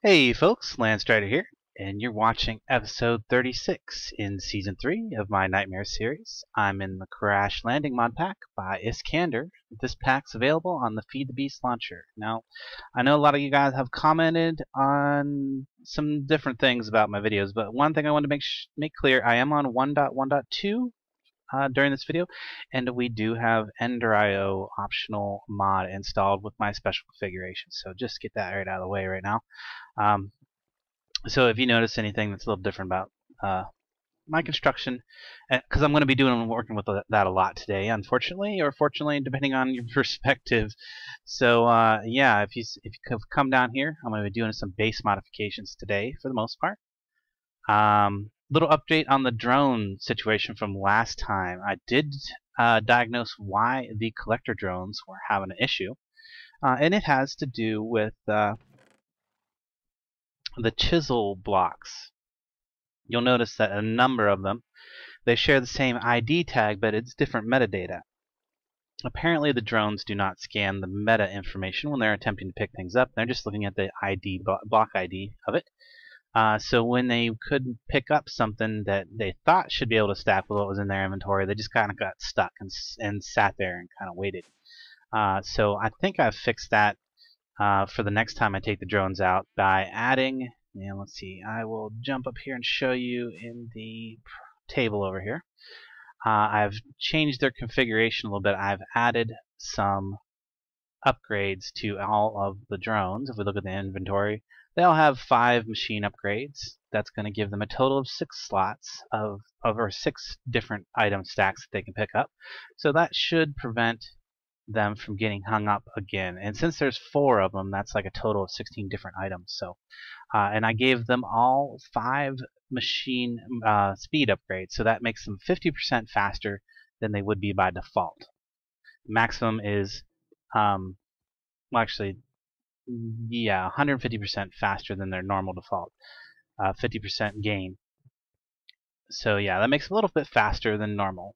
Hey folks, Landstryder here, and you're watching episode 36 in season 3 of my Nightmare series. I'm in the Crash Landing mod pack by Iskander. This pack's available on the Feed the Beast launcher. Now, I know a lot of you guys have commented on some different things about my videos, but one thing I want to make clear, I am on 1.1.2 during this video, and we do have Ender.io optional mod installed with my special configuration. So just get that right out of the way right now. So if you notice anything that's a little different about my construction, because I'm going to be working with that a lot today, unfortunately or fortunately, depending on your perspective. So yeah, if you come down here, I'm going to be doing some base modifications today for the most part. Little update on the drone situation from last time. I did diagnose why the collector drones were having an issue, and it has to do with the chisel blocks. You'll notice that a number of them, they share the same ID tag, but it's different metadata. Apparently the drones do not scan the meta information when they're attempting to pick things up. They're just looking at the ID block ID of it. So when they couldn't pick up something that they thought should be able to stack with what was in their inventory, they just kind of got stuck and sat there and kind of waited. So I think I've fixed that for the next time I take the drones out by adding, and let's see, I will jump up here and show you in the table over here. I've changed their configuration a little bit. I've added some upgrades to all of the drones. If we look at the inventory, they'll have 5 machine upgrades. That's going to give them a total of 6 slots of or 6 different item stacks that they can pick up. So that should prevent them from getting hung up again. And since there's 4 of them, that's like a total of 16 different items. So, and I gave them all 5 machine speed upgrades, so that makes them 50% faster than they would be by default. Maximum is, well, actually, yeah, 150% faster than their normal default. 50% gain. So yeah, that makes it a little bit faster than normal.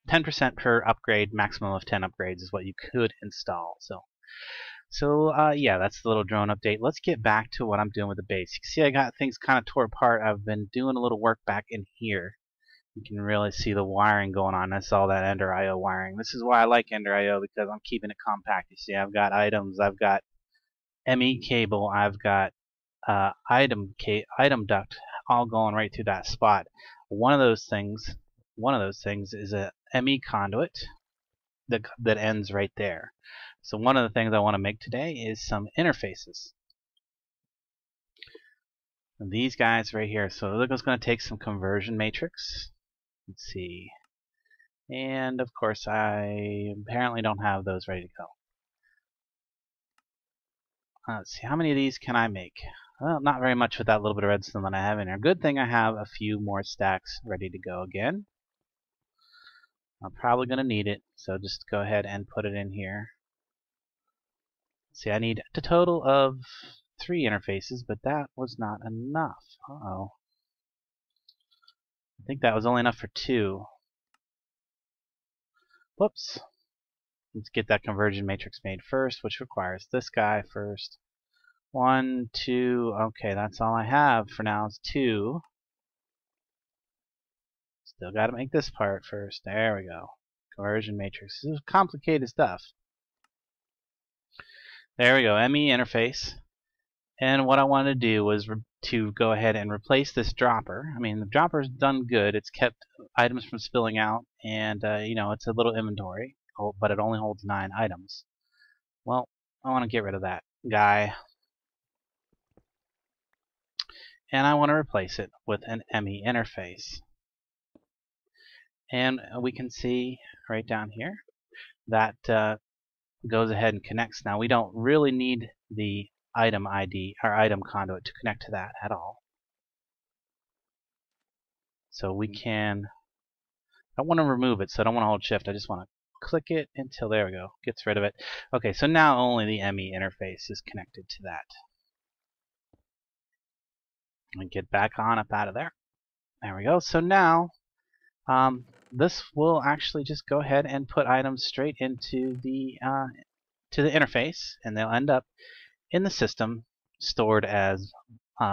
10% per upgrade, maximum of 10 upgrades is what you could install. So yeah, that's the little drone update. Let's get back to what I'm doing with the base. You can see I got things kind of tore apart. I've been doing a little work back in here. You can really see the wiring going on. That's all that Ender.io wiring. This is why I like Ender.io, because I'm keeping it compact. You see, I've got items, I've got ME cable, I've got item duct, all going right through that spot. One of those things is a ME conduit that ends right there. So one of the things I want to make today is some interfaces. And these guys right here. So look, it's going to take some conversion matrix. Let's see. And of course I apparently don't have those ready to go. Let's see, how many of these can I make? Well, not very much with that little bit of redstone that I have in here. Good thing I have a few more stacks ready to go again. I'm probably going to need it, so just go ahead and put it in here. See, I need a total of 3 interfaces, but that was not enough. Uh-oh. I think that was only enough for 2. Whoops. Let's get that conversion matrix made first, which requires this guy first. 1, 2, okay, that's all I have for now is 2. Still got to make this part first. There we go. Conversion matrix. This is complicated stuff. There we go, ME interface. And what I wanted to do was to go ahead and replace this dropper. I mean, the dropper's done good. It's kept items from spilling out, and you know, it's a little inventory, but it only holds 9 items. Well, I want to get rid of that guy, and I want to replace it with an ME interface. And we can see right down here that goes ahead and connects. Now we don't really need the item ID or item conduit to connect to that at all. So we can, I want to remove it, so I don't want to hold shift. I just want to click it until, there we go, gets rid of it. Okay, so now only the ME interface is connected to that. And get back on up out of there. There we go. So now this will actually just go ahead and put items straight into the interface, and they'll end up in the system stored as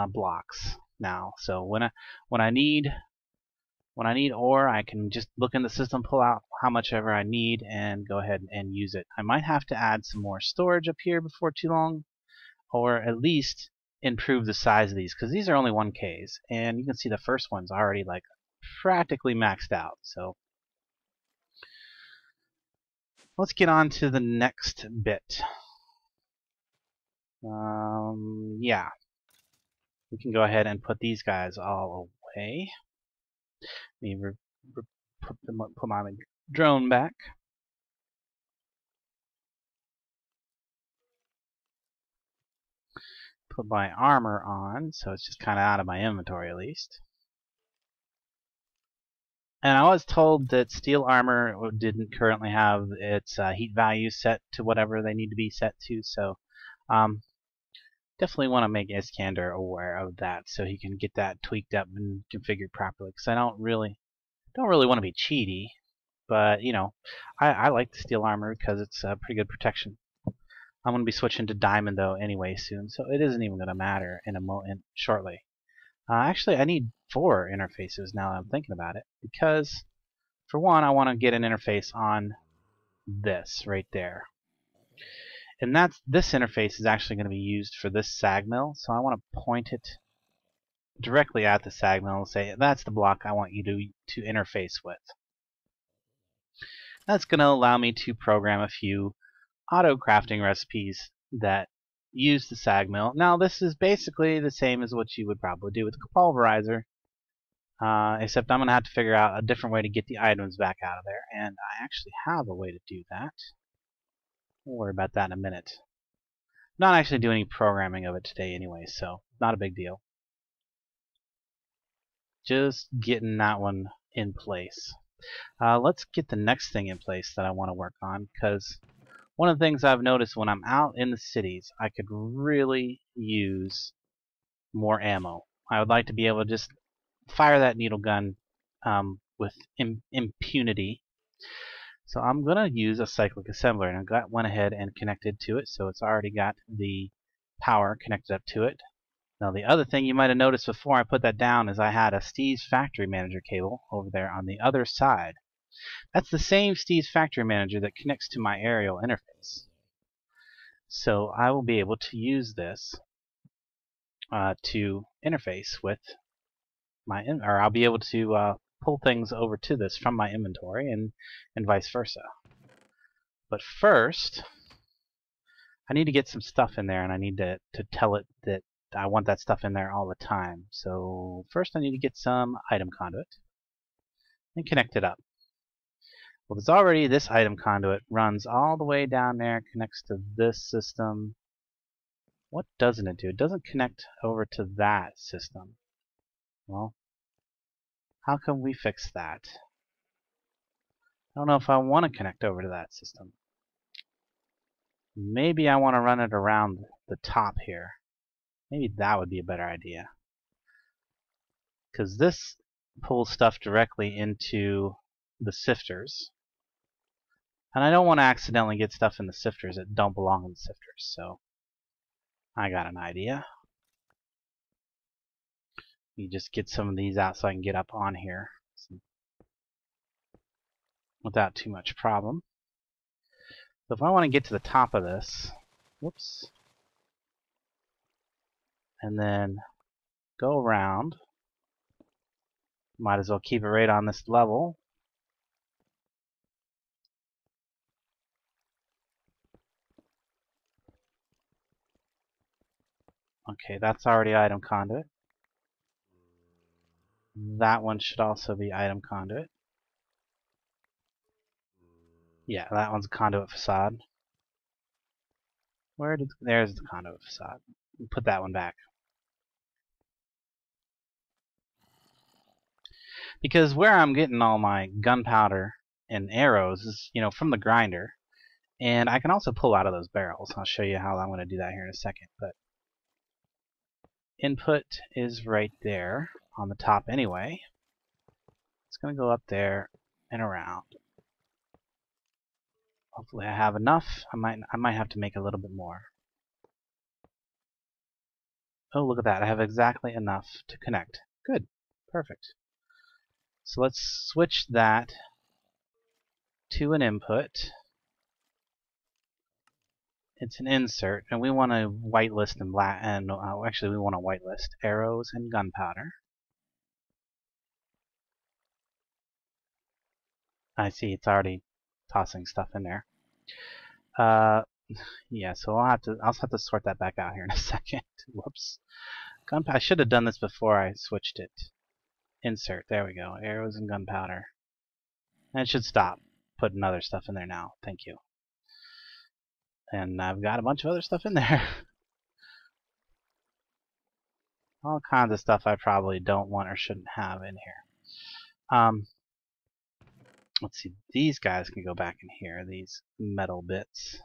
blocks now. So when I need ore, I can just look in the system, pull out how much ever I need, and go ahead and use it. I might have to add some more storage up here before too long, or at least improve the size of these, because these are only 1Ks, and you can see the first one's already like practically maxed out. So let's get on to the next bit. Yeah, we can go ahead and put these guys all away. Let me put my drone back. Put my armor on, so it's just kind of out of my inventory at least. And I was told that steel armor didn't currently have its heat value set to whatever they need to be set to, so definitely want to make Iskander aware of that so he can get that tweaked up and configured properly. Because I don't really want to be cheaty, but you know, I like the steel armor because it's pretty good protection. I'm going to be switching to diamond though anyway soon, so it isn't even going to matter in shortly. Actually, I need 4 interfaces now that I'm thinking about it, because for one, I want to get an interface on this right there. And this interface is actually going to be used for this sag mill, so I want to point it directly at the sag mill and say, that's the block I want you to interface with. That's going to allow me to program a few auto crafting recipes that use the sag mill. Now this is basically the same as what you would probably do with the pulverizer, except I'm going to have to figure out a different way to get the items back out of there, and I actually have a way to do that. We'll worry about that in a minute. Not actually doing any programming of it today anyway, so not a big deal. Just getting that one in place. Let's get the next thing in place that I want to work on, because one of the things I've noticed when I'm out in the cities, I could really use more ammo. I would like to be able to just fire that needle gun with impunity. So I'm going to use a cyclic assembler, and I went ahead and connected to it, so it's already got the power connected up to it. Now the other thing you might have noticed before I put that down is I had a s3e factory manager cable over there on the other side. That's the same s3e factory manager that connects to my aerial interface. So I will be able to use this to interface with my, or I'll be able to pull things over to this from my inventory and vice versa. But first, I need to get some stuff in there, and I need to tell it that I want that stuff in there all the time. So first I need to get some item conduit and connect it up. Well, there's already this item conduit runs all the way down there, connects to this system. What doesn't it do? It doesn't connect over to that system. Well, how can we fix that? I don't know if I want to connect over to that system. Maybe I want to run it around the top here. Maybe that would be a better idea. Because this pulls stuff directly into the sifters. And I don't want to accidentally get stuff in the sifters that don't belong in the sifters. So I got an idea. You just get some of these out so I can get up on here without too much problem. So if I want to get to the top of this, whoops, and then go around, might as well keep it right on this level. Okay, that's already item conduit. That one should also be item conduit. Yeah, that one's a conduit facade. There's the conduit facade. Put that one back. Because where I'm getting all my gunpowder and arrows is, you know, from the grinder. And I can also pull out of those barrels. I'll show you how I'm going to do that here in a second. But input is right there on the top anyway. It's going to go up there and around. Hopefully I have enough. I might have to make a little bit more. Oh, look at that. I have exactly enough to connect. Good. Perfect. So let's switch that to an input. It's an insert, and we want to whitelist and black. And actually, we want to whitelist arrows and gunpowder. I see it's already tossing stuff in there. Yeah, so I'll also have to sort that back out here in a second. Whoops. Gunpowder. I should have done this before I switched it. Insert. There we go. Arrows and gunpowder. And it should stop putting other stuff in there now. Thank you. And I've got a bunch of other stuff in there. All kinds of stuff I probably don't want or shouldn't have in here. Let's see. These guys can go back in here. These metal bits.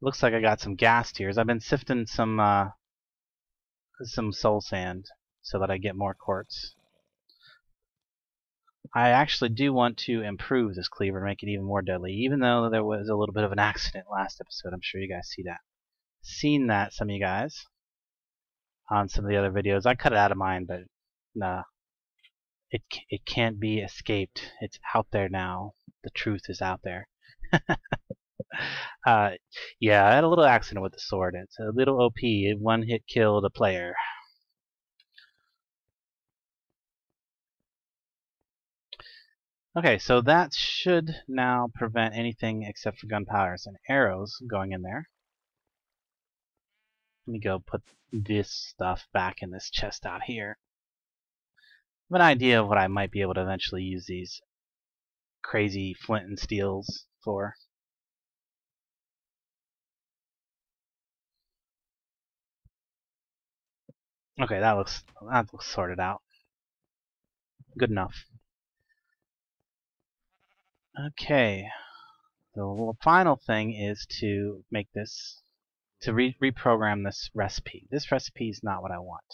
Looks like I got some gas tiers. I've been sifting some soul sand so that I get more quartz. I actually do want to improve this cleaver, make it even more deadly, even though there was a little bit of an accident last episode. I'm sure you guys seen that, some of you guys, on some of the other videos. I cut it out of mine, but nah, it can't be escaped. It's out there now. The truth is out there. Yeah, I had a little accident with the sword. It's a little OP. One hit killed a player. Okay, so that should now prevent anything except for gunpowders and arrows going in there. Let me go put this stuff back in this chest out here. I have an idea of what I might be able to eventually use these crazy flint and steels for. Okay, that looks sorted out. Good enough. Okay, the final thing is to make this, to reprogram this recipe. This recipe is not what I want.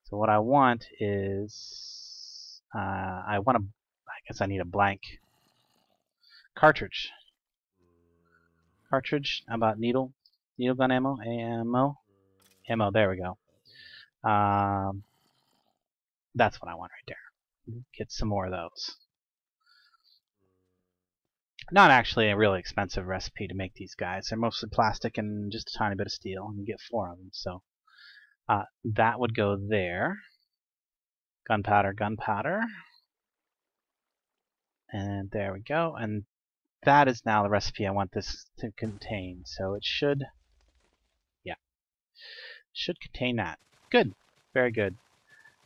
So what I want is, I guess I need a blank cartridge. Cartridge, how about needle gun ammo, ammo, there we go. That's what I want right there. Get some more of those. Not actually a really expensive recipe to make these guys. They're mostly plastic and just a tiny bit of steel, and you get 4 of them. So that would go there. Gunpowder, gunpowder. And there we go. And that is now the recipe I want this to contain. So it should, yeah, should contain that. Good. Very good.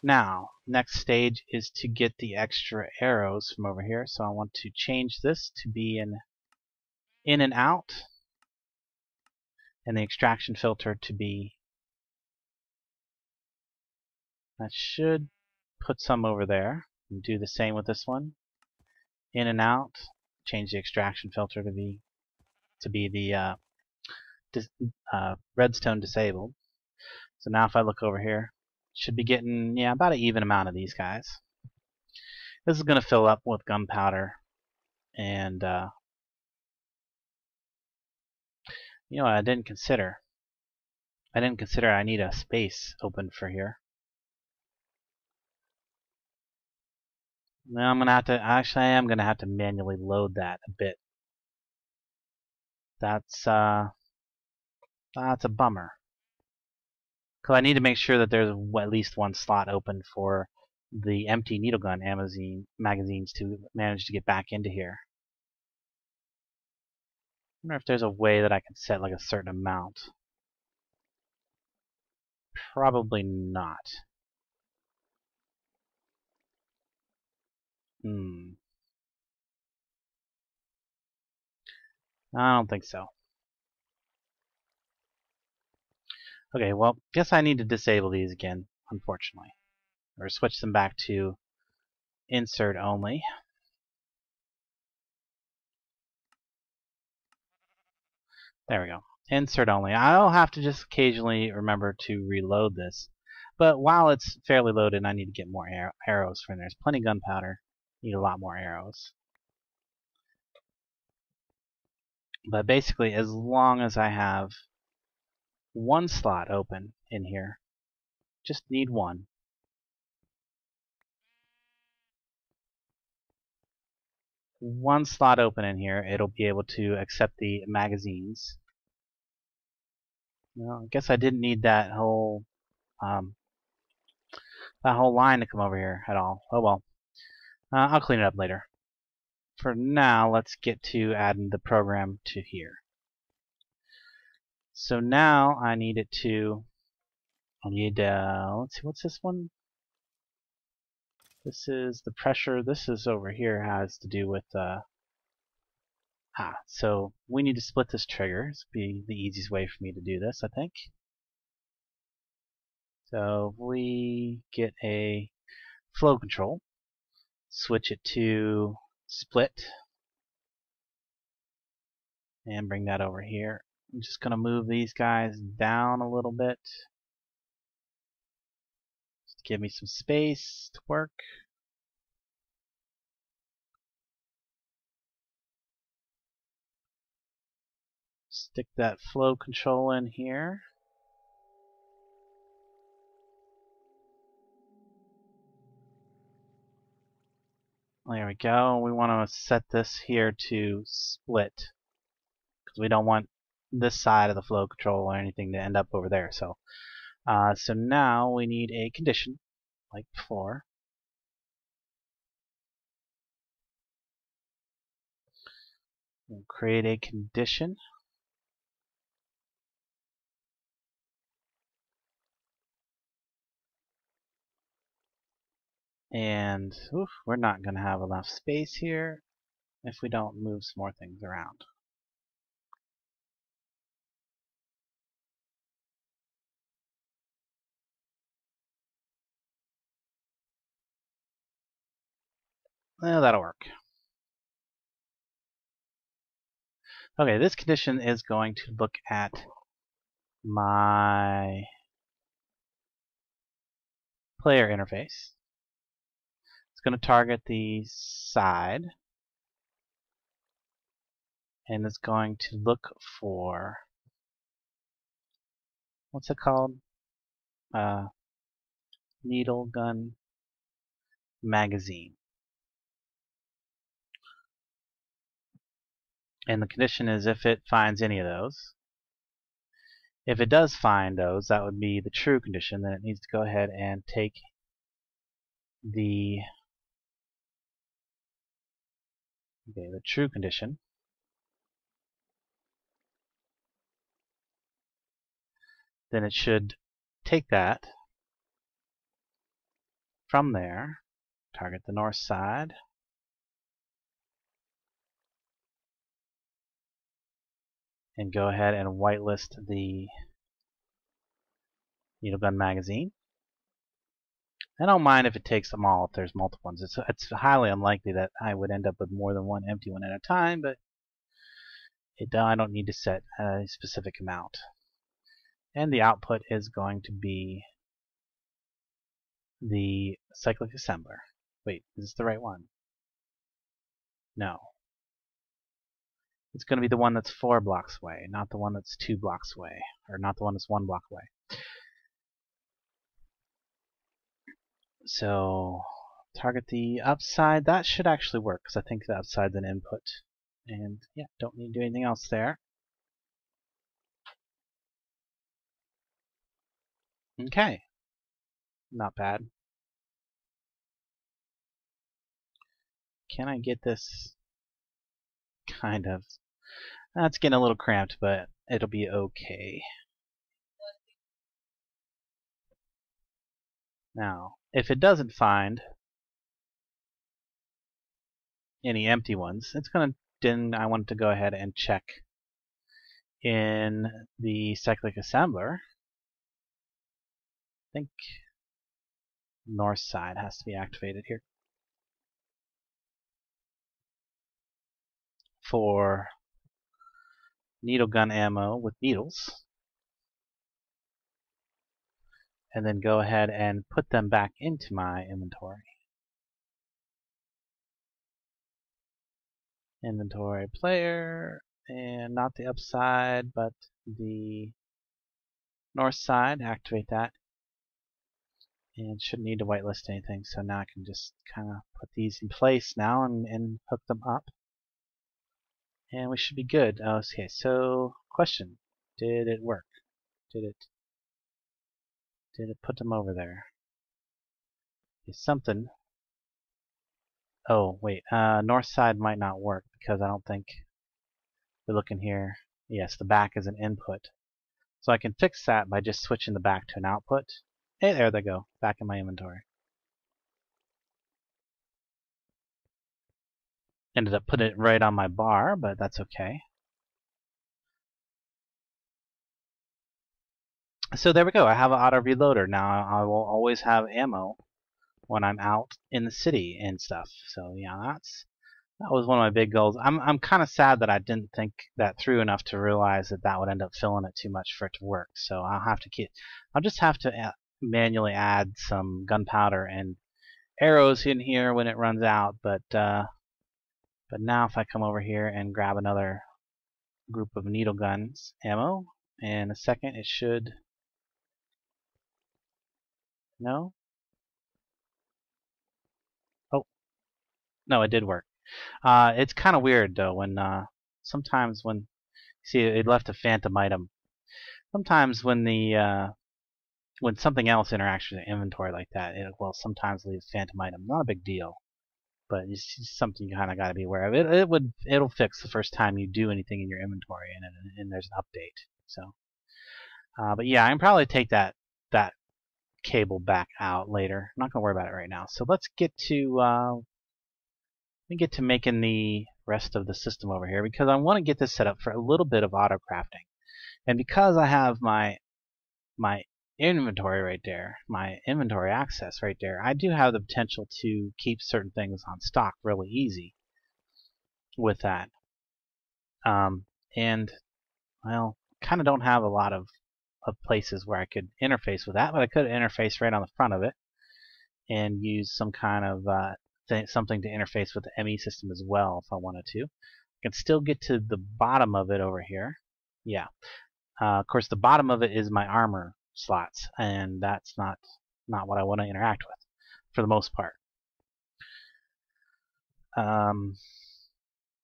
Now, next stage is to get the extra arrows from over here. So I want to change this to be an in and out, and the extraction filter to be, that should put some over there. And do the same with this one. In and out. Change the extraction filter to be the redstone disabled. So now if I look over here, should be getting, yeah, about an even amount of these guys. This is going to fill up with gunpowder, and you know what I didn't consider? I need a space open for here. Now I'm going to have to, actually I am going to have to manually load that a bit. That's a bummer. Because I need to make sure that there's at least one slot open for the empty needle gun magazines to manage to get back into here. I wonder if there's a way that I can set like a certain amount. Probably not. I don't think so. Okay, well, guess I need to disable these again, unfortunately. Or switch them back to insert only. There we go. Insert only. I'll have to just occasionally remember to reload this. But while it's fairly loaded, I need to get more arrows from there. There's plenty of gunpowder. Need a lot more arrows. But basically, as long as I have one slot open in here, just need one. One slot open in here, it'll be able to accept the magazines. Well, I guess I didn't need that whole line to come over here at all. Oh well. I'll clean it up later. For now, let's get to adding the program to here. So now I need it to. I need. Let's see. What's this one? This is the pressure. This is over here has to do with. So we need to split this trigger. This would be the easiest way for me to do this, I think. So if we get a flow control, switch it to split, and bring that over here. I'm just going to move these guys down a little bit. Just give me some space to work. Stick that flow control in here. There we go. We want to set this here to split because we don't want this side of the flow control or anything to end up over there. So now we need a condition like before. We'll create a condition. And we're not going to have enough space here if we don't move some more things around. Well, that'll work. Okay, this condition is going to look at my player interface. It's going to target the side, and it's going to look for, what's it called? Needle gun magazine. And the condition is if it finds any of those. If it does find those, that would be the true condition. Then it needs to go ahead and take the true condition. Then it should take that from there, target the north side, and go ahead and whitelist the needle gun magazine. I don't mind if it takes them all if there's multiple ones. It's highly unlikely that I would end up with more than one empty one at a time, but I don't need to set a specific amount. And the output is going to be the cyclic assembler. Wait, is this the right one? No. It's going to be the one that's 4 blocks away, not the one that's 2 blocks away, or not the one that's 1 block away. So target the upside. That should actually work because I think the upside's an input. And yeah, don't need to do anything else there. Okay. Not bad. Can I get this kind of... That's getting a little cramped, but it'll be okay. Now, if it doesn't find any empty ones, it's going to... Then I want to go ahead and check in the cyclic assembler. I think north side has to be activated here for needle gun ammo with needles, and then go ahead and put them back into my inventory. Inventory player, and not the upside, but the north side. Activate that. And shouldn't need to whitelist anything, so now I can just kind of put these in place now and hook them up. And we should be good. Okay, so question. Did it work? Did it put them over there? Is something. Oh, wait. North side might not work because I don't think we're looking here. Yes, the back is an input. So I can fix that by just switching the back to an output. Hey, there they go. Back in my inventory. Ended up putting it right on my bar, but that's okay. So there we go. I have an auto reloader. Now I will always have ammo when I'm out in the city and stuff. So yeah, that was one of my big goals. I'm kind of sad that I didn't think that through enough to realize that that would end up filling it too much for it to work. So I'll just have to manually add some gunpowder and arrows in here when it runs out. But now if I come over here and grab another group of needle guns ammo, in a second it should. No? Oh, no, it did work. It's kind of weird though when sometimes when see it left a phantom item. Sometimes when something else interacts with the inventory like that, it will sometimes leave a phantom item. Not a big deal, but it's just something you kind of got to be aware of. It'll fix the first time you do anything in your inventory, and there's an update. So, but yeah, I can probably take that cable back out later. I'm not gonna worry about it right now. So let's get to making the rest of the system over here because I want to get this set up for a little bit of auto crafting, and because I have my inventory right there, my inventory access right there, I do have the potential to keep certain things on stock really easy with that. And well, kind of don't have a lot of places where I could interface with that, but I could interface right on the front of it and use some kind of something to interface with the ME system as well if I wanted to. I can still get to the bottom of it over here. Yeah. Of course, the bottom of it is my armor slots, and that's not what I want to interact with for the most part.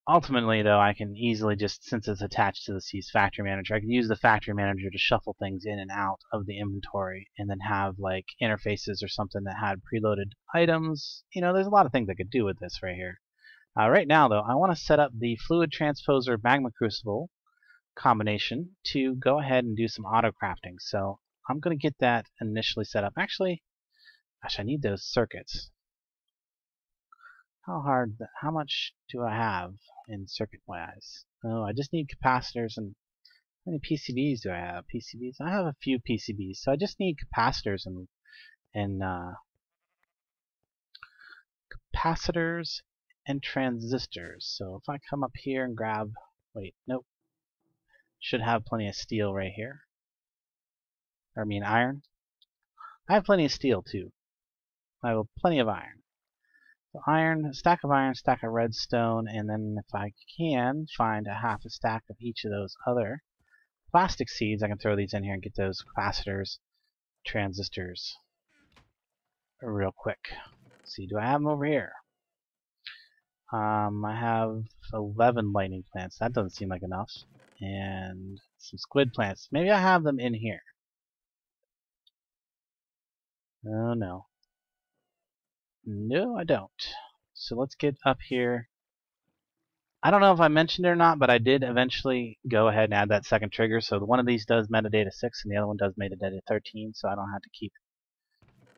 Ultimately, though, I can easily just, since it's attached to the C's factory manager, I can use the factory manager to shuffle things in and out of the inventory and then have like interfaces or something that had preloaded items. You know, there's a lot of things I could do with this right here. Right now, though, I want to set up the fluid transposer magma crucible combination to go ahead and do some auto crafting. So I'm going to get that initially set up. Actually, gosh, I need those circuits. How much do I have in circuit wise? Oh, I just need capacitors. And how many PCBs do I have? PCBs? I have a few PCBs, so I just need capacitors and capacitors and transistors. So if I come up here and grab, wait, nope, should have plenty of steel right here. Or I mean iron. I have plenty of steel too. I have plenty of iron. So iron, stack of redstone, and then if I can find a half a stack of each of those other plastic seeds, I can throw these in here and get those capacitors, transistors real quick. Let's see, do I have them over here? I have 11 lightning plants. That doesn't seem like enough. And some squid plants. Maybe I have them in here. Oh no. No, I don't. So let's get up here. I don't know if I mentioned it or not, but I did eventually go ahead and add that second trigger. So one of these does metadata 6 and the other one does metadata 13, so I don't have to keep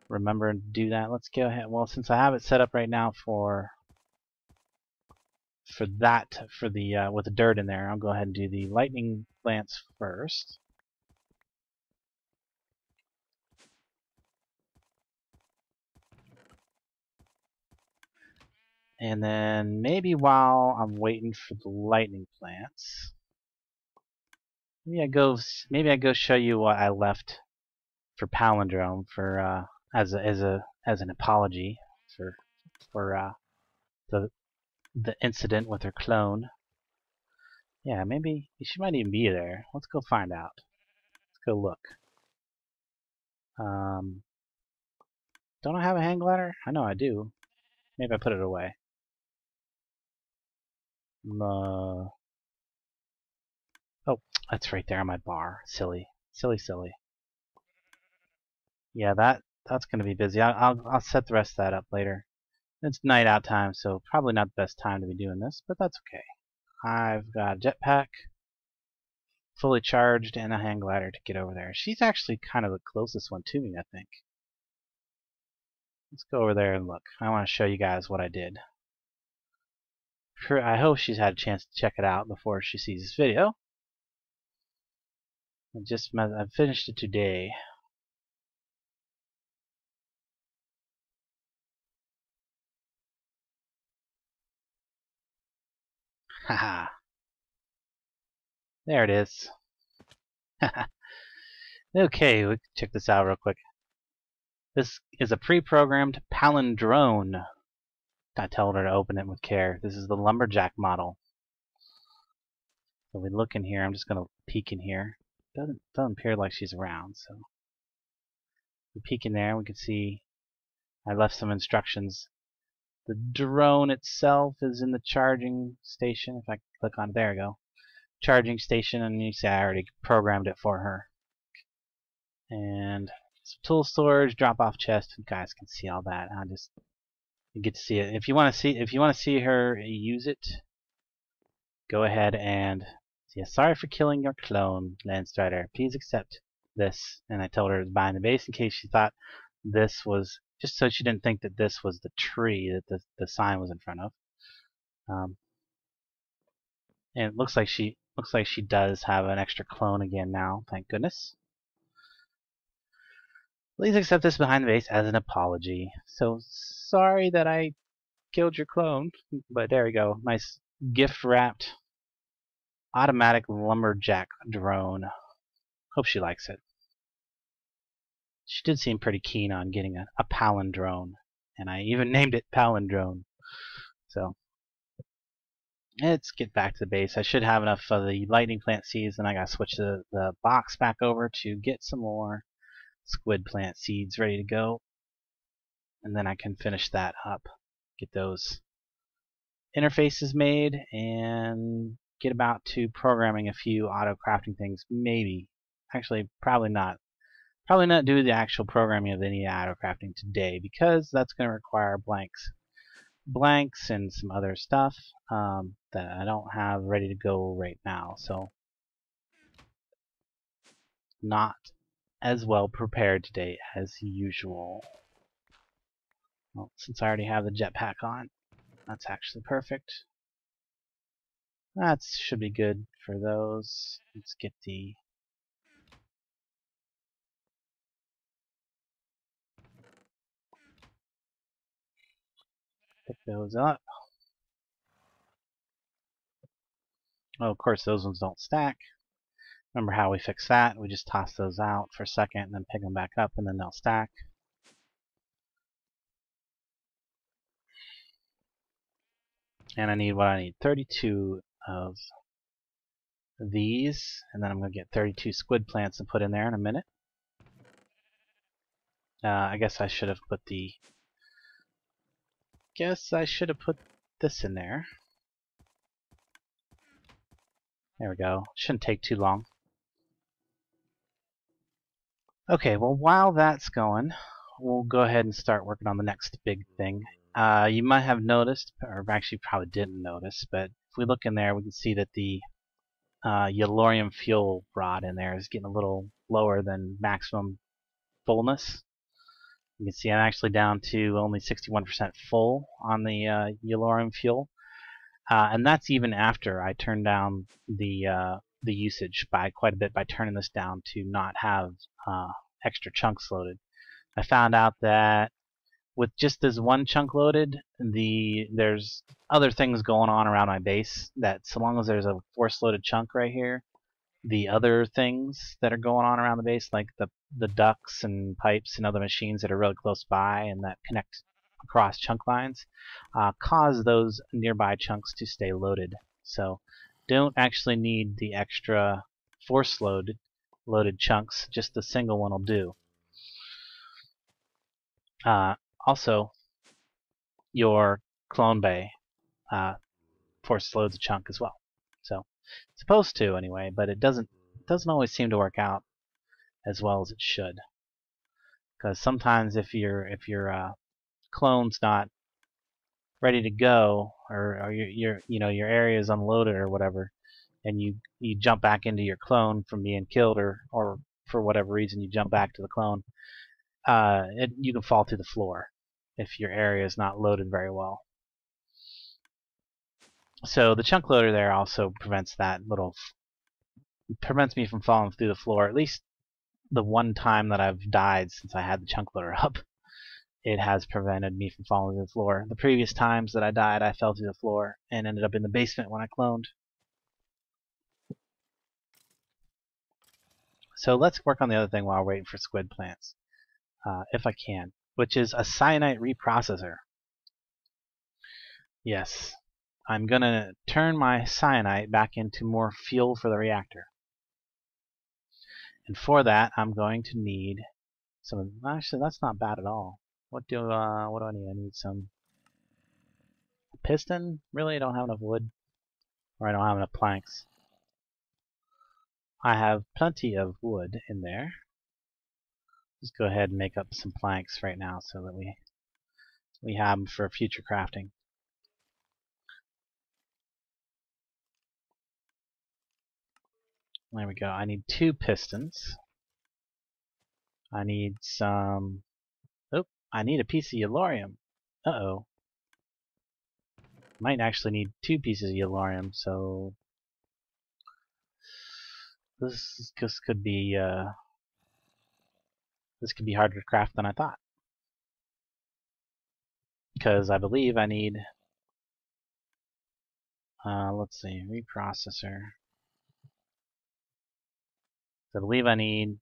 remembering to do that. Let's go ahead. Well, since I have it set up right now for the with the dirt in there, I'll go ahead and do the lightning plants first. And then maybe while I'm waiting for the lightning plants, maybe I go show you what I left for Palindrome for as an apology for the incident with her clone. Yeah, maybe she might even be there. Let's go find out. Let's go look. Don't I have a hang glider? I know I do. Maybe I put it away. Oh, that's right there on my bar. Silly. Silly, silly. Yeah, that's gonna be busy. I'll set the rest of that up later. It's night out time, so probably not the best time to be doing this, but that's okay. I've got a jetpack, fully charged, and a hang glider to get over there. She's actually kind of the closest one to me, I think. Let's go over there and look. I want to show you guys what I did. I hope she's had a chance to check it out before she sees this video. I finished it today. Haha. There it is. Okay, we can check this out real quick. This is a pre-programmed palindrome. I told her to open it with care. This is the lumberjack model. So we look in here. I'm just gonna peek in here. Doesn't appear like she's around. So we peek in there. We can see I left some instructions. The drone itself is in the charging station. If I click on it, there we go. Charging station, and you see I already programmed it for her. And some tool storage, drop off chest. You guys can see all that. You get to see it. If you want to see her use it, go ahead and yeah, sorry for killing your clone, Landstryder. Please accept this. And I told her it was behind the base in case she thought this was, just so she didn't think that this was the tree that the sign was in front of. And it looks like she does have an extra clone again now. Thank goodness. Please accept this behind the base as an apology. So sorry that I killed your clone, but there we go. Nice gift wrapped automatic lumberjack drone. Hope she likes it. She did seem pretty keen on getting a palindrome, and I even named it Palindrome. So let's get back to the base. I should have enough of the lightning plant seeds, and I gotta switch the box back over to get some more squid plant seeds ready to go, and then I can finish that up, get those interfaces made, and get about to programming a few auto crafting things. Maybe, actually, probably not do the actual programming of any auto crafting today, because that's going to require blanks and some other stuff that I don't have ready to go right now. So not as well prepared today as usual. Well, since I already have the jetpack on, that's actually perfect. That should be good for those. Let's get the pick those up. Oh, of course, those ones don't stack. Remember how we fixed that? We just toss those out for a second and then pick them back up, and then they'll stack. And I need 32 of these, and then I'm going to get 32 squid plants and put in there in a minute. I guess I should have put this in there. There we go. Shouldn't take too long. Okay, well, while that's going, we'll go ahead and start working on the next big thing. You might have noticed, or actually probably didn't notice, but if we look in there, we can see that the Yellorium fuel rod in there is getting a little lower than maximum fullness. You can see I'm actually down to only 61% full on the Yellorium fuel, and that's even after I turned down the usage by quite a bit by turning this down to not have extra chunks loaded. I found out that with just this one chunk loaded, there's other things going on around my base that so long as there's a force loaded chunk right here, the other things that are going on around the base, like the ducts and pipes and other machines that are really close by and that connect across chunk lines, cause those nearby chunks to stay loaded. So don't actually need the extra force loaded chunks. Just the single one will do. Also, your clone bay force loads a chunk as well. So it's supposed to anyway, but it doesn't always seem to work out as well as it should. Because sometimes if your clone's not ready to go, or your area is unloaded or whatever, and you jump back into your clone from being killed, or for whatever reason you jump back to the clone, you can fall through the floor if your area is not loaded very well. So the chunk loader there also prevents me from falling through the floor. At least the one time that I've died since I had the chunk loader up, it has prevented me from falling through the floor. The previous times that I died, I fell through the floor and ended up in the basement when I cloned. So let's work on the other thing while we're waiting for squid plants, if I can, which is a cyanite reprocessor. Yes, I'm going to turn my cyanite back into more fuel for the reactor. And for that, I'm going to need some. Actually, that's not bad at all. What do I need? I need some piston. Really, I don't have enough wood, or I don't have enough planks. I have plenty of wood in there. Just go ahead and make up some planks right now, so that we have them for future crafting. There we go. I need 2 pistons. I need some. Oh, I need a piece of yellorium. Uh-oh. Might actually need 2 pieces of yellorium, so this could be harder to craft than I thought. Because I believe I need, let's see, reprocessor. I believe I need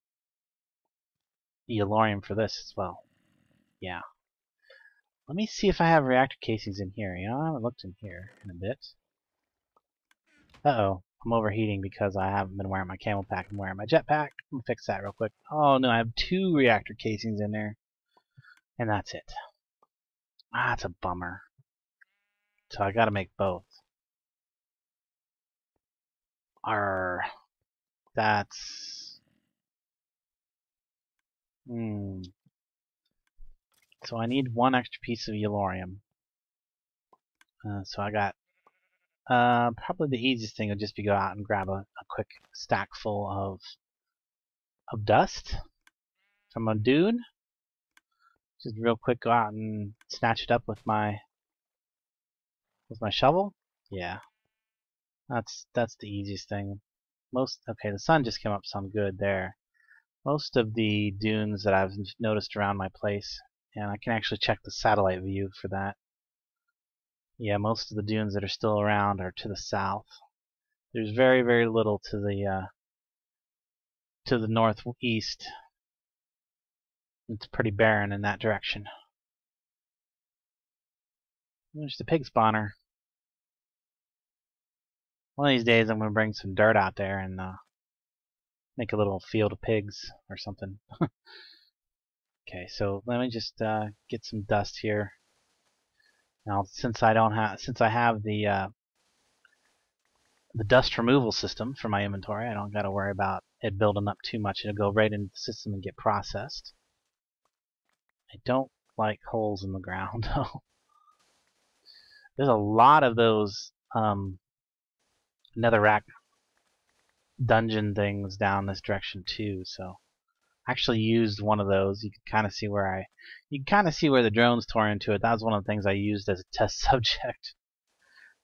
yellorium for this as well. Yeah. Let me see if I have reactor casings in here. You know, I haven't looked in here in a bit. Uh-oh. I'm overheating because I haven't been wearing my camel pack. I'm wearing my jetpack. I'm gonna fix that real quick. Oh no, I have 2 reactor casings in there. And that's it. Ah, that's a bummer. So I gotta make both. Arr. That's... So I need 1 extra piece of yellorium. So I got... probably the easiest thing would just be go out and grab a quick stack full of dust from a dude. Just real quick go out and snatch it up with my shovel. Yeah. That's the easiest thing. Okay, the sun just came up, so I'm good there. Most of the dunes that I've noticed around my place, and I can actually check the satellite view for that. Yeah, most of the dunes that are still around are to the south. There's very, very little to the northeast. It's pretty barren in that direction. There's the pig spawner. One of these days I'm going to bring some dirt out there and make a little field of pigs or something. Okay, so let me just get some dust here. Now, since I have the dust removal system for my inventory, I don't got to worry about it building up too much. It'll go right into the system and get processed. I don't like holes in the ground, though. There's a lot of those netherrack dungeon things down this direction too, so I actually used one of those. You can kind of see where the drones tore into it. That was one of the things I used as a test subject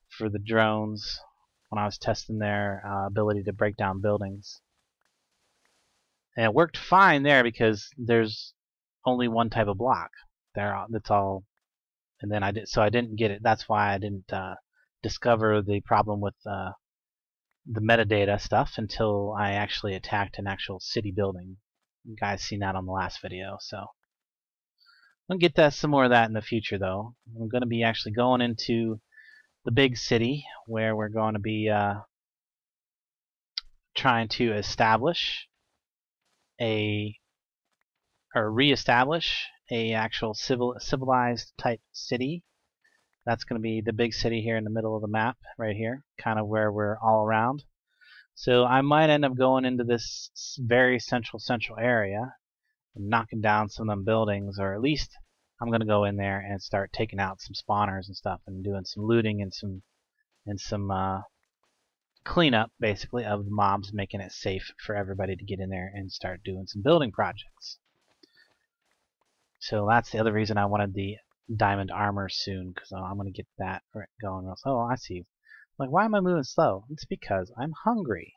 for the drones when I was testing their ability to break down buildings. And it worked fine there because there's only one type of block there. That's all. And then I didn't get it. That's why I didn't discover the problem with the metadata stuff until I actually attacked an actual city building. You guys seen that on the last video, so I'm gonna get some more of that in the future, though. I'm gonna be actually going into the big city where we're going to be trying to establish reestablish a actual civilized type city. That's going to be the big city here in the middle of the map, right here, kind of where we're all around. So I might end up going into this very central area and knocking down some of them buildings, or at least I'm going to go in there and start taking out some spawners and stuff and doing some looting and some cleanup, basically, of the mobs, making it safe for everybody to get in there and start doing some building projects. So that's the other reason I wanted the diamond armor soon, because I'm going to get that going. Oh, I see. Like, why am I moving slow? It's because I'm hungry.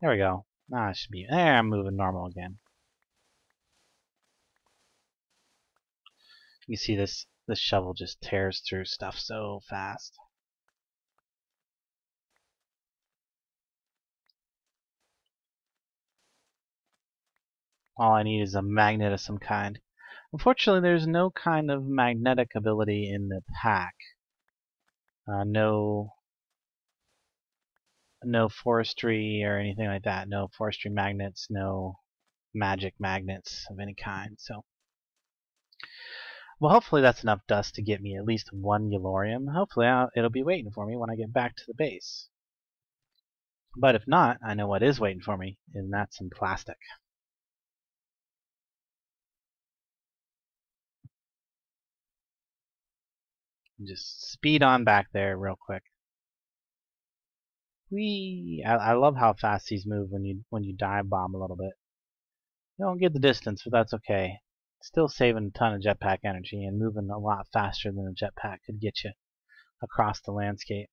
There we go. Now I should be there. I'm moving normal again. You see this shovel just tears through stuff so fast. All I need is a magnet of some kind. Unfortunately, there's no kind of magnetic ability in the pack. No forestry or anything like that. No forestry magnets, no magic magnets of any kind. So, well, hopefully that's enough dust to get me at least one Yellorium. Hopefully it'll be waiting for me when I get back to the base. But if not, I know what is waiting for me, and that's some plastic. Just speed on back there real quick. Whee! I love how fast these move when you dive bomb a little bit. You don't get the distance, but that's okay. Still saving a ton of jetpack energy and moving a lot faster than a jetpack could get you across the landscape.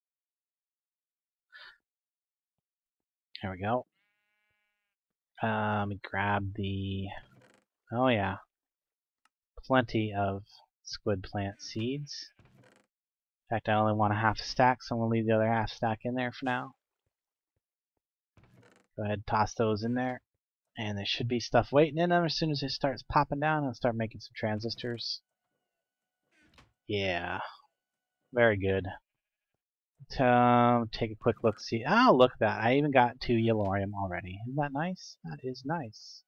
There we go. Let me grab the... Oh yeah. Plenty of squid plant seeds. In fact, I only want a half a stack, so I'm going to leave the other half stack in there for now. Go ahead and toss those in there. And there should be stuff waiting in them as soon as it starts popping down. I'll start making some transistors. Yeah. Very good. Take a quick look, see. Oh, look at that. I even got 2 Yellorium already. Isn't that nice? That is nice.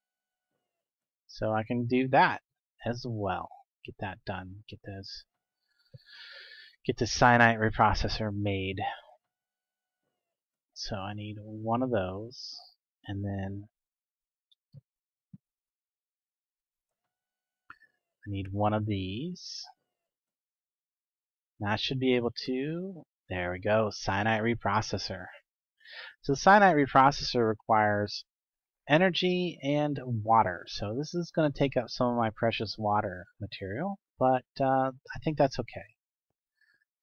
So I can do that as well. Get that done. Get the cyanide reprocessor made. So I need one of those, and then I need one of these. That should be able to... There we go, cyanide reprocessor. So the cyanide reprocessor requires energy and water. So this is going to take up some of my precious water material, but I think that's okay.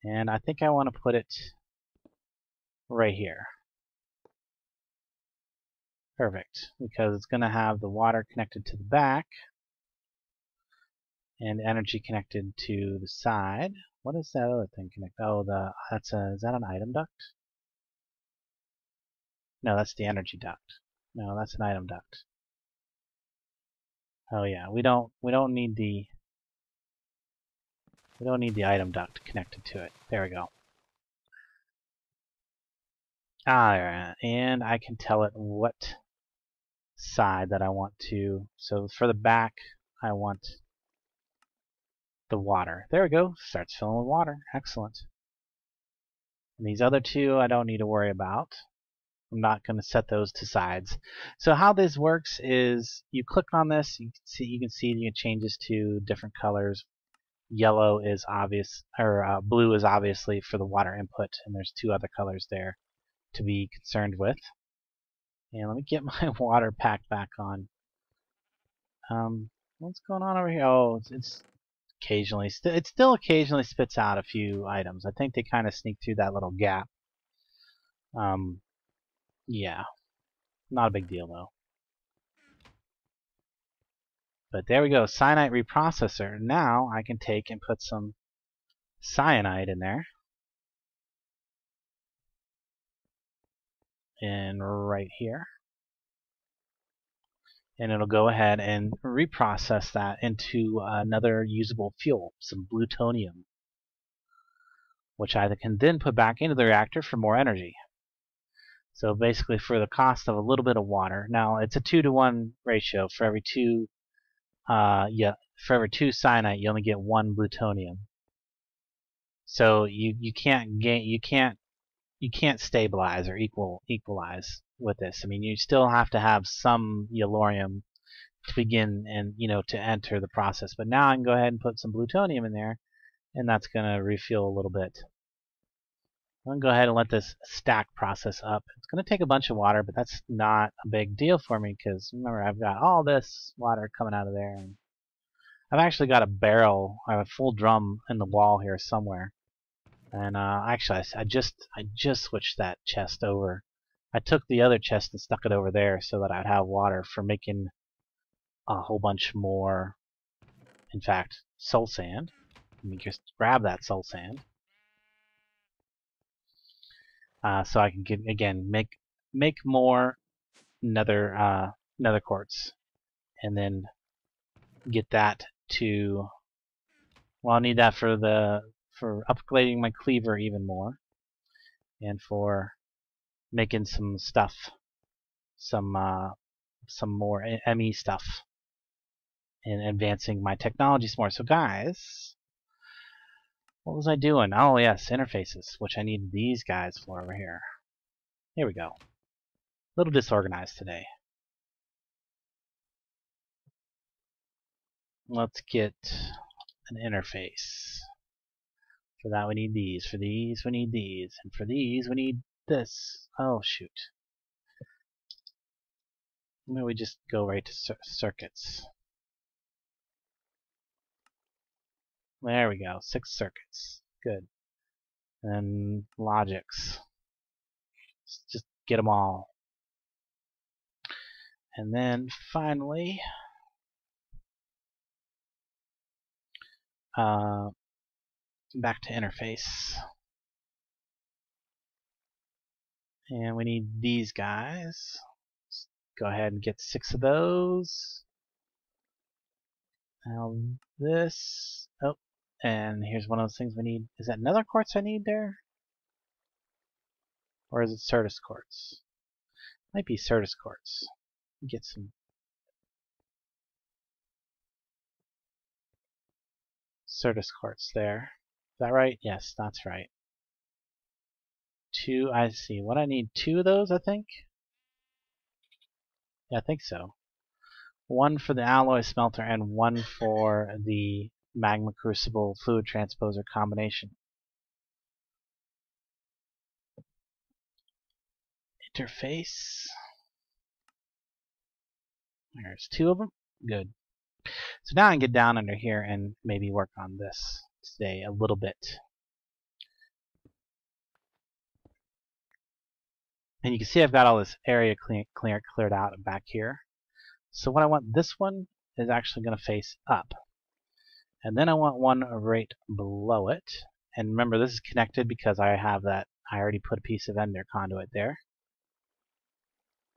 And I think I want to put it right here. Perfect, because it's going to have the water connected to the back and energy connected to the side. What is that other thing connected? Oh, is that an item duct? No, that's the energy duct. No, that's an item duct. Oh yeah, we don't need the item duct connected to it. There we go. Ah, and I can tell it what side that I want to. So for the back, I want the water. There we go. Starts filling with water. Excellent. And these other two I don't need to worry about. I'm not going to set those to sides. So how this works is you click on this, you can see it changes to different colors. Yellow is obvious, or blue is obviously for the water input, and there's 2 other colors there to be concerned with. And let me get my water pack back on. What's going on over here? Oh, it's occasionally, it still occasionally spits out a few items. I think they kind of sneak through that little gap. Yeah, not a big deal though. But there we go, cyanide reprocessor. Now I can take and put some cyanide in there. And right here. And it'll go ahead and reprocess that into another usable fuel, some plutonium, which I can then put back into the reactor for more energy. So basically for the cost of a little bit of water. Now it's a 2-to-1 ratio. For every two cyanite you only get 1 plutonium. So you can't stabilize or equalize with this. I mean, you still have to have some yellorium to begin and to enter the process. But now I can go ahead and put some plutonium in there, and that's going to refuel a little bit. I'm going to go ahead and let this stack process up. It's going to take a bunch of water, but that's not a big deal for me because remember, I've got all this water coming out of there. And I've actually got a barrel, I have a full drum in the wall here somewhere. And actually, I just switched that chest over. I took the other chest and stuck it over there so that I'd have water for making a whole bunch more, in fact, soul sand. Let me just grab that soul sand. So I can again make more nether quartz, and then get that to. Well, I'll need that for upgrading my cleaver even more, and for making some stuff, some more ME stuff, and advancing my technologies more. So guys, what was I doing? Oh yes, interfaces, which I need these guys for over here. Here we go. A little disorganized today. Let's get an interface. For that we need these. For these we need these. And for these we need this. Oh shoot. Maybe we just go right to circuits. There we go. 6 circuits. Good. And logics. Just get them all. And then finally, back to interface. And we need these guys. Let's go ahead and get 6 of those. Now this. Oh, and here's one of those things we need. Is that nether quartz I need there? Or is it Certus quartz? Might be Certus quartz. Get some Certus quartz there. Is that right? Yes, that's right. 2, I see. What I need 2 of those, I think? Yeah, I think so. 1 for the alloy smelter and 1 for the magma crucible fluid transposer combination. Interface. There's 2 of them. Good. So now I can get down under here and maybe work on this today a little bit. And you can see I've got all this area cleared out back here. So what I want, this one is actually going to face up. And then I want one right below it. And remember, this is connected because I have that, I already put a piece of ender conduit there.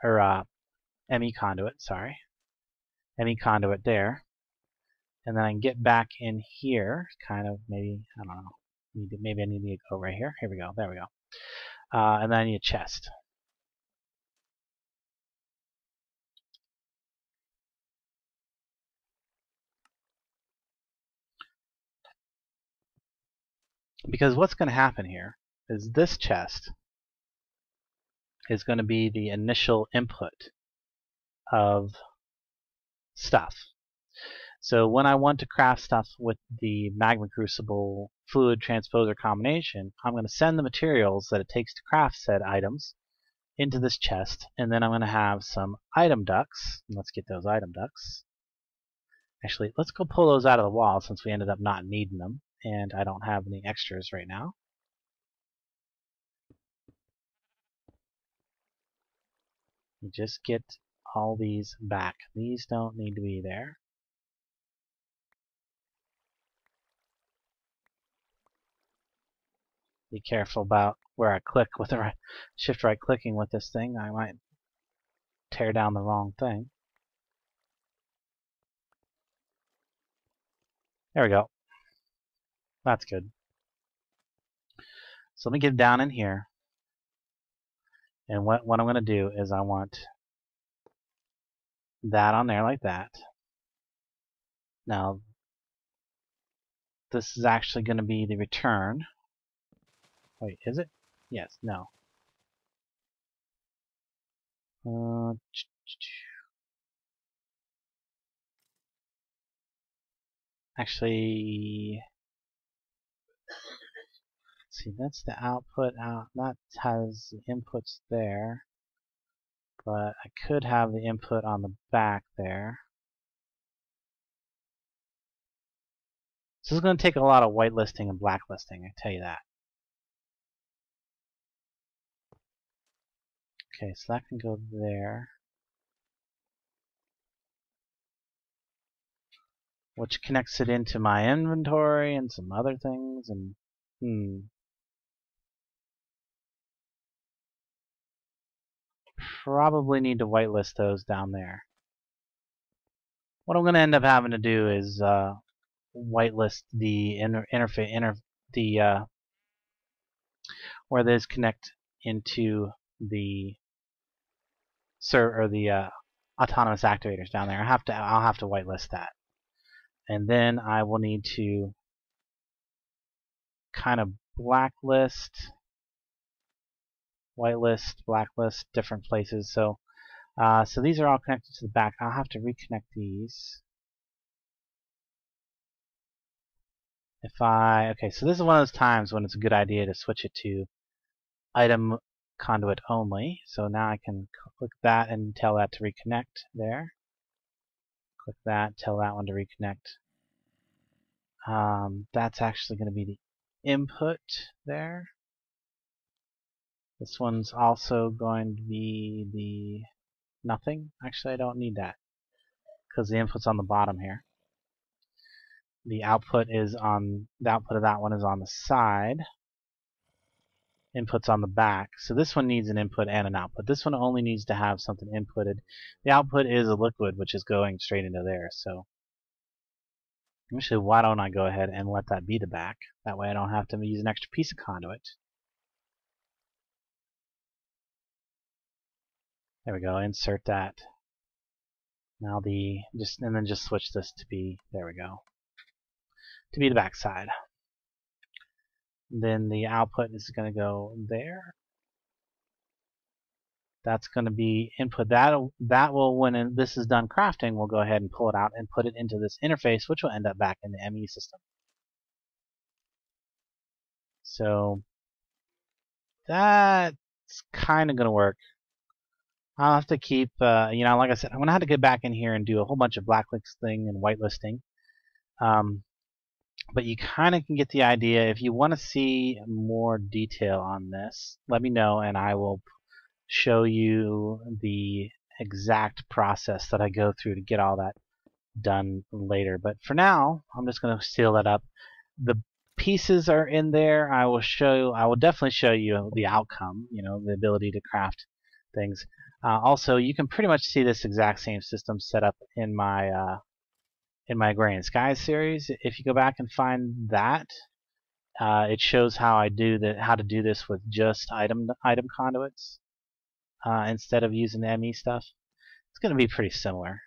Or ME conduit, sorry. ME conduit there. And then I can get back in here, kind of maybe, I don't know. Maybe I need to go right here. Here we go, there we go. And then I need a chest. Because what's going to happen here is this chest is going to be the initial input of stuff. So when I want to craft stuff with the magma crucible fluid transposer combination, I'm going to send the materials that it takes to craft said items into this chest, and then I'm going to have some item ducts. Let's get those item ducts. Actually, let's go pull those out of the wall since we ended up not needing them, and I don't have any extras right now. You just get all these back. These don't need to be there. Be careful about where I click with the shift right clicking with this thing. I might tear down the wrong thing. There we go. That's good. So let me get down in here. And what I'm going to do is I want that on there like that. Now, this is actually going to be the return. Wait, is it? Yes, no. Actually, see, that's the output out. That has the inputs there, but I could have the input on the back there. So this is going to take a lot of whitelisting and blacklisting, I tell you that. Okay, so that can go there, which connects it into my inventory and some other things, and probably need to whitelist those down there. What I'm going to end up having to do is whitelist the where those connect into the autonomous activators down there. I'll have to whitelist that, and then I will need to kind of blacklist, whitelist, blacklist different places. So these are all connected to the back. I'll have to reconnect these. Okay, so this is one of those times when it's a good idea to switch it to item conduit only. So now I can click that and tell that to reconnect there. Click that, tell that one to reconnect. That's actually going to be the input there. This one's also going to be the nothing. Actually, I don't need that because the input's on the bottom here. The output of that one is on the side. Input's on the back. So this one needs an input and an output. This one only needs to have something inputted. The output is a liquid, which is going straight into there. So actually, why don't I go ahead and let that be the back? That way I don't have to use an extra piece of conduit. There we go. Insert that. Now and then just switch this to be, there we go, to be the back side. Then the output is going to go there. That's going to be input. That will, when this is done crafting, we'll go ahead and pull it out and put it into this interface, which will end up back in the ME system. So that's kind of going to work. I'll have to keep, like I said, I'm going to have to get back in here and do a whole bunch of blacklisting and whitelisting. But you kind of can get the idea. If you want to see more detail on this, let me know and I will show you the exact process that I go through to get all that done later. But for now, I'm just going to seal that up. The pieces are in there. I will definitely show you the outcome, the ability to craft things. Also, you can pretty much see this exact same system set up in my Agrarian Skies series. If you go back and find that, it shows how to do this with just item conduits instead of using the ME stuff. It's going to be pretty similar.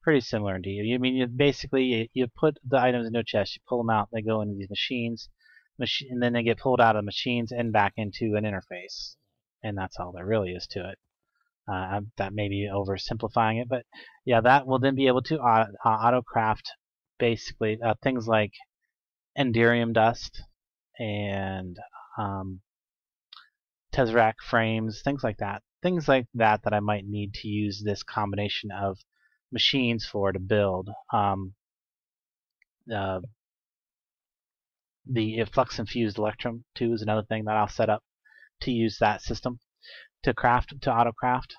Pretty similar indeed. I mean, you put the items into a chest, you pull them out, they go into these machines, and then they get pulled out of the machines and back into an interface. And that's all there really is to it. That may be oversimplifying it, but yeah, that will then be able to auto-craft basically things like Enderium dust and Tesseract frames, things like that. Things like that I might need to use this combination of machines for to build. The flux infused electrum too is another thing that I'll set up to use that system to auto craft.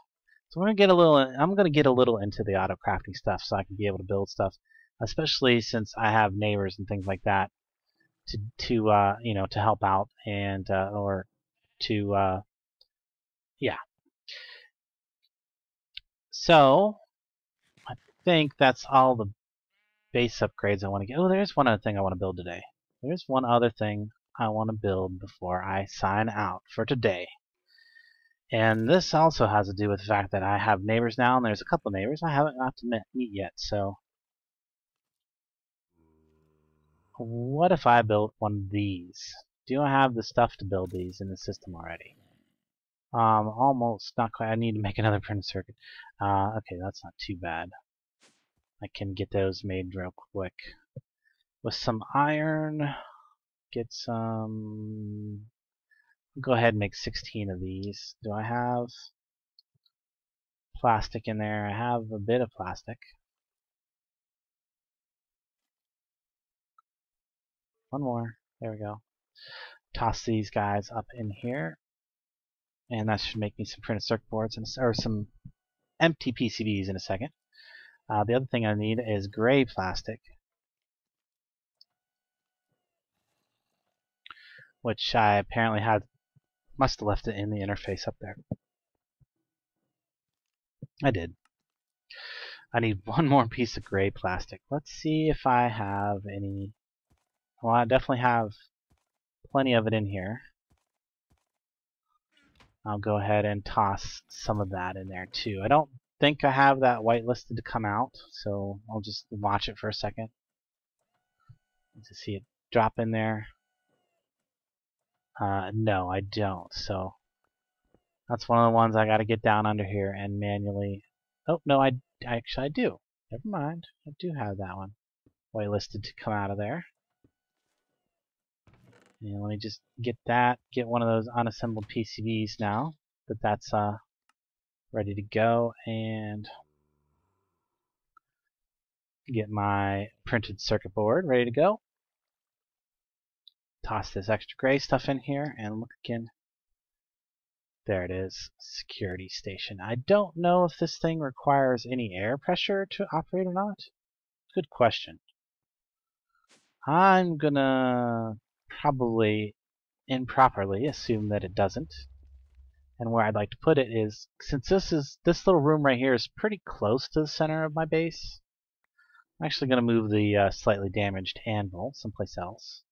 So I'm gonna get a little into the auto crafting stuff so I can be able to build stuff, especially since I have neighbors and things like that to help out and or to yeah. So I think that's all the base upgrades I want to get. Oh, there's one other thing I want to build today. There's one other thing I want to build before I sign out for today. And this also has to do with the fact that I have neighbors now, and there's a couple of neighbors I haven't got to meet yet. So what if I built one of these? Do I have the stuff to build these in the system already? Almost, not quite. I need to make another printed circuit. Okay, that's not too bad. I can get those made real quick. With some iron, get some... Go ahead and make 16 of these. Do I have plastic in there? I have a bit of plastic. One more. There we go. Toss these guys up in here. And that should make me some printed circuit boards or some empty PCBs in a second. The other thing I need is gray plastic, which I apparently must have left it in the interface up there. I did. I need one more piece of gray plastic. Let's see if I have any. Well, I definitely have plenty of it in here. I'll go ahead and toss some of that in there too. I don't think I have that whitelisted to come out, so I'll just watch it for a second to see it drop in there. No, I don't. So that's one of the ones I got to get down under here and manually. Oh no, actually I do. Never mind, I do have that one whitelisted to come out of there. And let me just get one of those unassembled PCBs now that's ready to go, and get my printed circuit board ready to go. Toss this extra gray stuff in here and look again. There it is, security station. I don't know if this thing requires any air pressure to operate or not. Good question. I'm gonna probably improperly assume that it doesn't. And where I'd like to put it is, since this little room right here is pretty close to the center of my base, I'm actually going to move the slightly damaged anvil someplace else.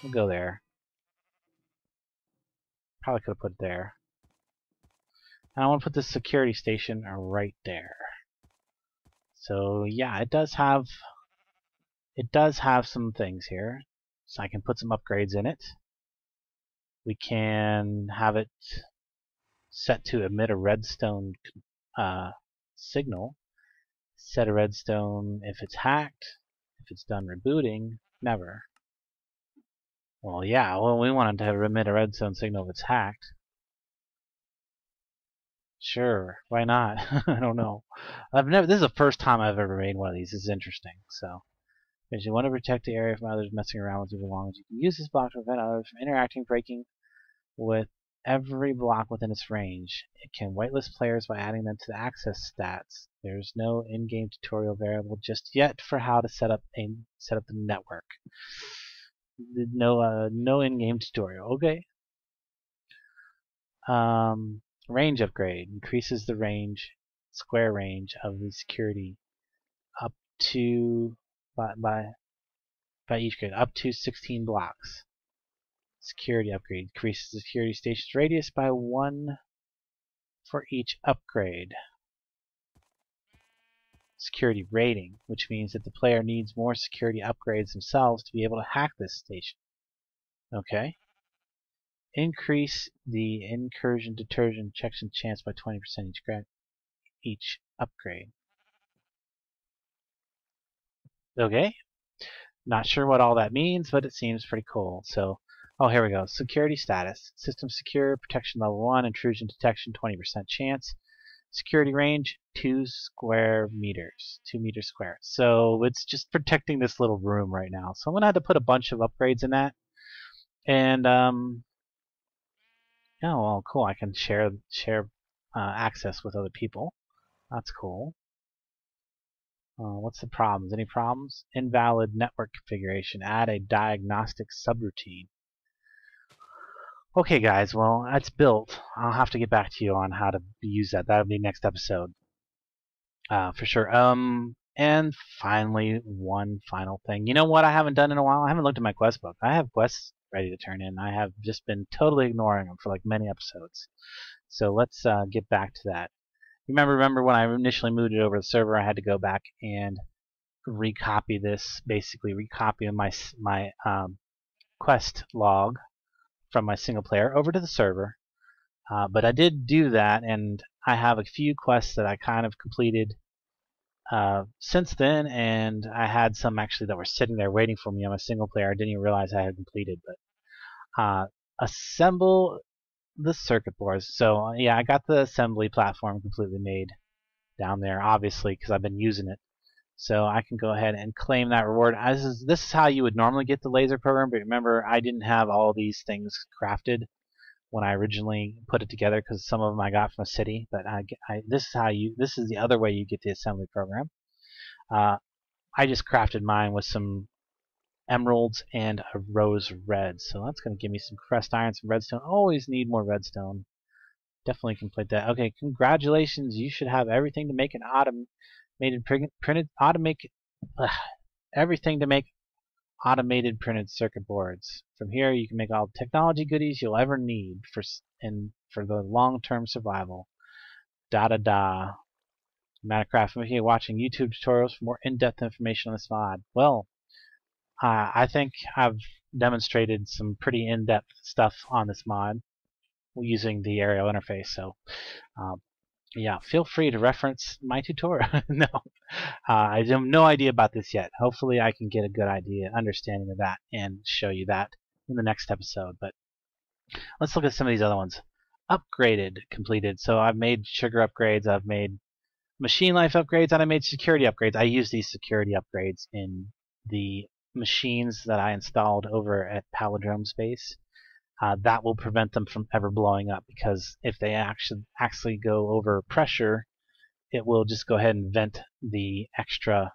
We'll go there. Probably could have put it there. And I want to put this security station right there. So yeah, it does have some things here. So I can put some upgrades in it. We can have it set to emit a redstone signal. Set a redstone if it's hacked. If it's done rebooting, never. Well, yeah, we wanted to emit a redstone signal if it's hacked. Sure, why not? I don't know. This is the first time I've ever made one of these. This is interesting. So, if you want to protect the area from others messing around with you belongings, you can use this block to prevent others from interacting, breaking with every block within its range. It can whitelist players by adding them to the access stats. There's no in-game tutorial variable just yet for how to set up the network. No in-game tutorial. Okay. Range upgrade increases the square range of the security up to by each grade up to 16 blocks. Security upgrade increases the security station's radius by 1 for each upgrade. Security rating, which means that the player needs more security upgrades themselves to be able to hack this station. Okay. Increase the incursion deterrent detection chance by 20% each upgrade. Okay. Not sure what all that means, but it seems pretty cool. So, oh, here we go. Security status. System secure, protection level 1, intrusion detection 20% chance. Security range 2 square meters, 2 meters square. So it's just protecting this little room right now. So I'm gonna have to put a bunch of upgrades in that. And oh well, cool. I can share access with other people. That's cool. What's the problems? Any problems? Invalid network configuration. Add a diagnostic subroutine. Okay, guys. Well, that's built. I'll have to get back to you on how to use that. That'll be next episode, for sure. And finally, one final thing. You know what I haven't done in a while? I haven't looked at my quest book. I have quests ready to turn in. I have just been totally ignoring them for like many episodes. So let's get back to that. Remember when I initially moved it over to the server, I had to go back and recopy this, basically recopy my quest log from my single player over to the server. But I did do that, and I have a few quests that I kind of completed since then, and I had some actually that were sitting there waiting for me on my single player. I didn't even realize I had completed. But assemble the circuit boards. So yeah, I got the assembly platform completely made down there, obviously, because I've been using it. So I can go ahead and claim that reward. This is how you would normally get the laser program, but remember, I didn't have all these things crafted when I originally put it together, because some of them I got from a city. But this is the other way you get the assembly program. I just crafted mine with some emeralds and a rose red. So that's going to give me some compressed iron, some redstone. Always need more redstone. Definitely complete that. Okay, congratulations. You should have everything to make an everything to make automated printed circuit boards. From here, you can make all the technology goodies you'll ever need for the long-term survival. Da. Matacraft. I'm here watching YouTube tutorials for more in-depth information on this mod. Well, I think I've demonstrated some pretty in-depth stuff on this mod using the aerial interface. So, yeah, feel free to reference my tutorial. No, I have no idea about this yet. Hopefully, I can get a good understanding of that, and show you that in the next episode. But let's look at some of these other ones. Upgraded, completed. So I've made sugar upgrades. I've made machine life upgrades, and I made security upgrades. I use these security upgrades in the machines that I installed over at Palindrome Space. That will prevent them from ever blowing up, because if they actually go over pressure, it will just go ahead and vent the extra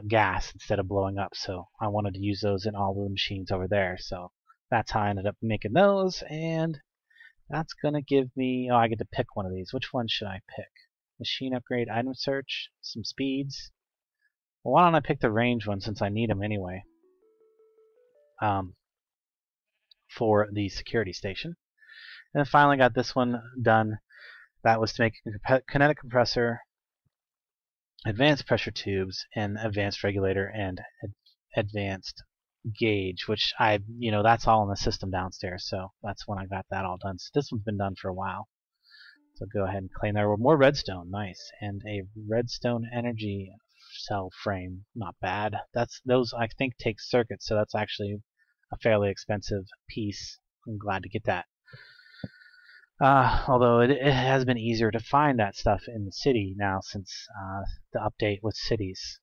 gas instead of blowing up. So I wanted to use those in all the machines over there. So that's how I ended up making those, and that's going to give me, I get to pick one of these. Which one should I pick? Machine upgrade, item search, some speeds. Well, why don't I pick the range one, since I need them anyway, for the security station. And then finally got this one done. That was to make a kinetic compressor, advanced pressure tubes, and advanced regulator, and advanced gauge, which that's all in the system downstairs. So that's when I got that all done. So this one's been done for a while. So go ahead and claim that. More redstone, nice, and a redstone energy cell frame, not bad. Those I think take circuits, so that's actually a fairly expensive piece. I'm glad to get that. Although it has been easier to find that stuff in the city now since the update with cities.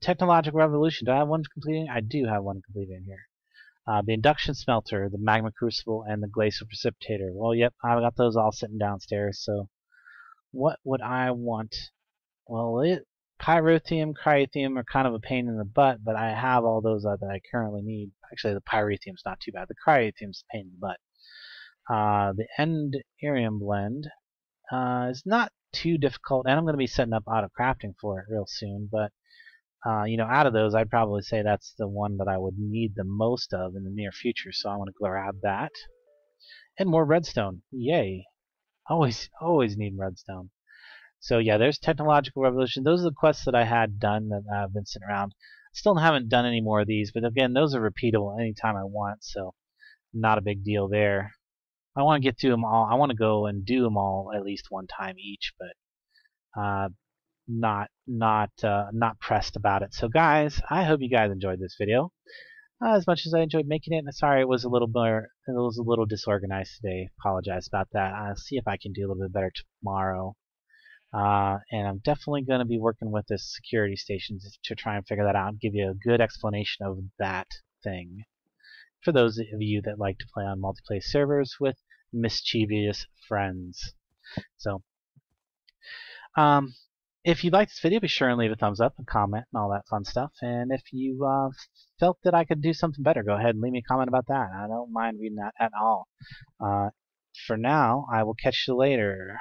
Technological revolution. Do I have one completed? I do have one completed in here. The induction smelter, the magma crucible, and the glacial precipitator. Well, yep, I've got those all sitting downstairs. So what would I want? Well, pyrotheum, cryothium are kind of a pain in the butt, but I have all those that I currently need. Actually, the pyrotheum's not too bad. The cryothium's a pain in the butt. The enderium blend is not too difficult, and I'm going to be setting up auto crafting for it real soon. But out of those, I'd probably say that's the one that I would need the most of in the near future. So I want to grab that, and more redstone. Yay! Always need redstone. So yeah, there's technological revolution. Those are the quests that I had done that I've been sitting around. Still haven't done any more of these, but again, those are repeatable anytime I want, so not a big deal there. I want to get through them all. I want to go and do them all at least one time each, but not pressed about it. So guys, I hope you guys enjoyed this video as much as I enjoyed making it. Sorry it was a little disorganized today. Apologize about that. I'll see if I can do a little bit better tomorrow. And I'm definitely going to be working with this security station to try and figure that out and give you a good explanation of that thing, for those of you that like to play on multiplayer servers with mischievous friends. So, if you liked this video, be sure and leave a thumbs up, a comment, and all that fun stuff. And if you felt that I could do something better, go ahead and leave me a comment about that. I don't mind reading that at all. For now, I will catch you later.